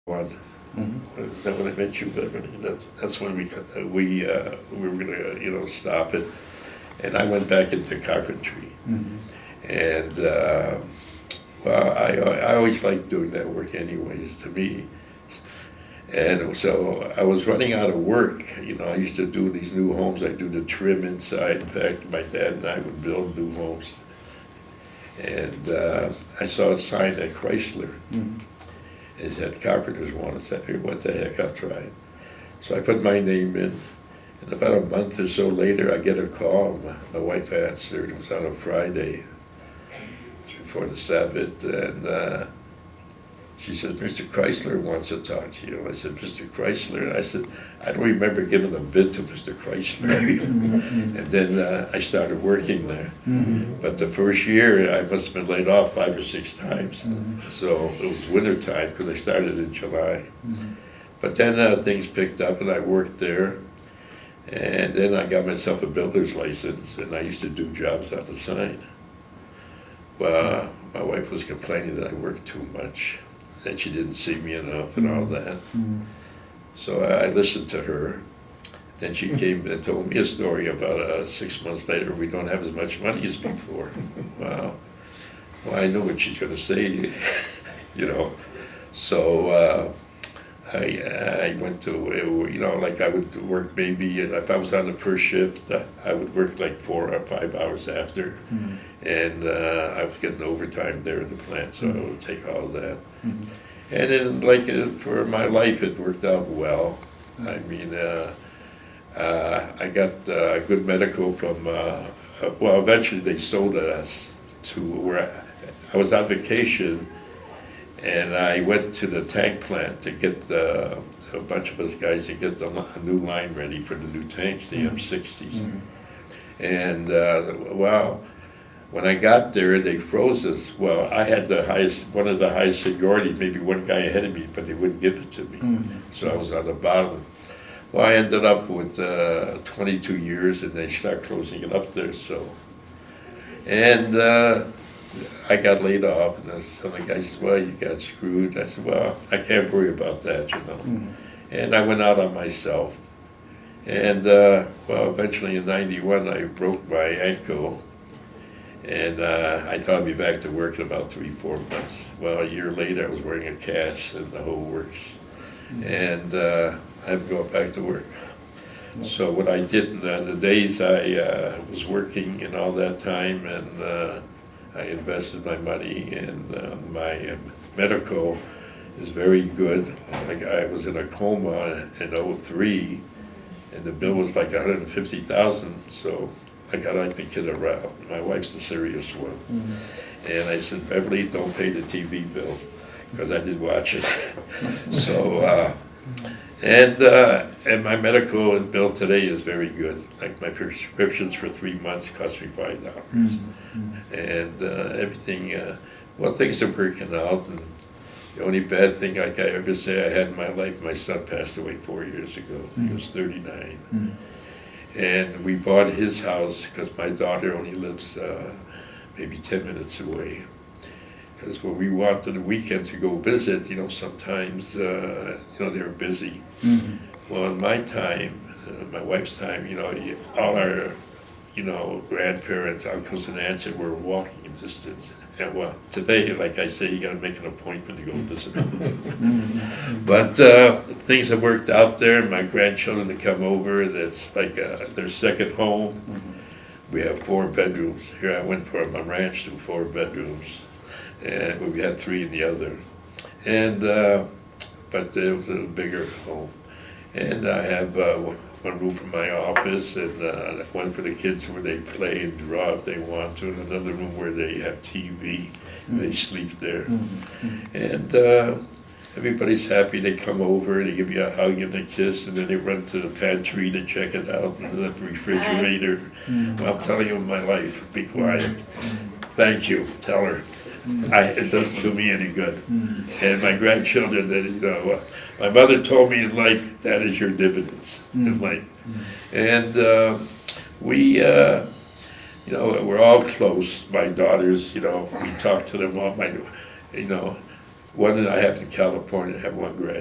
One. Is that when I met you, Beverly? That's when we were gonna stop it, and I went back into carpentry, and well, I always liked doing that work anyways. To me, and so I was running out of work. I used to do these new homes. I do the trim inside. In fact, my dad and I would build new homes, and I saw a sign at Chrysler. It said carpenters wanted. So I figured, what the heck, I'll try it. So I put my name in, and about a month or so later, I get a call. My wife answered. It was on a Friday before the Sabbath, and she said, "Mr. Chrysler wants to talk to you." I said, "Mr. Chrysler?" And I said, "I don't remember giving a bid to Mr. Chrysler." And then I started working there. But the first year, I must have been laid off 5 or 6 times. So it was winter time because I started in July. But then things picked up and I worked there. And then I got myself a builder's license, and I used to do jobs on the side. Well, my wife was complaining that I worked too much, that she didn't see me enough and all that. So I listened to her. Then she came and told me a story about 6 months later, we don't have as much money as before. Wow. Well, I know what she's going to say, So I went to, like I would work maybe, if I was on the first shift, I would work like 4 or 5 hours after. And I was getting overtime there in the plant, so I would take all of that. And then, for my life, it worked out well. I mean, I got good medical from, eventually they sold us to where I was on vacation, and I went to the tank plant to get a bunch of us guys to get a new line ready for the new tanks, the M60s. And, when I got there, they froze us. Well, I had one of the highest seniority, maybe one guy ahead of me, but they wouldn't give it to me. So I was on the bottom. Well, I ended up with 22 years, and they start closing it up there. So, and I got laid off, and some of the guys said, "Well, you got screwed." I said, "Well, I can't worry about that, And I went out on myself. And eventually in '91, I broke my ankle. And I thought I'd be back to work in about 3-4 months. Well, a year later, I was wearing a cast and the whole works. And I had to go back to work. So what I did in the days I was working and all that time, and I invested my money, and my medical is very good. Like I was in a coma in '03, and the bill was like $150,000. So I got the kid around. My wife's the serious one. And I said, "Beverly, don't pay the TV bill," because I did watch it. So, and my medical bill today is very good. Like my prescriptions for 3 months cost me $5. And everything, things are working out. And the only bad thing I ever say I had in my life, my son passed away 4 years ago. He was 39. And we bought his house because my daughter only lives maybe 10 minutes away. Because when we went on the weekends to go visit, sometimes, they were busy. Well, in my time, my wife's time, all our, grandparents, uncles and aunts were walking distance. And today, like I say, you got to make an appointment to go visit them. But things have worked out there. My grandchildren to come over. That's like their second home. We have 4 bedrooms. Here I went from a ranch to 4 bedrooms, and we had 3 in the other. And but it was a bigger home. And I have one room for my office, and one for the kids where they play and draw if they want to, and another room where they have TV. They sleep there. And everybody's happy. They come over, they give you a hug and a kiss, and then they run to the pantry to check it out, and the refrigerator. Well, I'm telling you my life. Be quiet. Thank you. Tell her. It doesn't do me any good. And my grandchildren, my mother told me in life, that is your dividends in life. And we, we're all close. My daughters, we talk to them all. One that I have in California, I have one grandchild.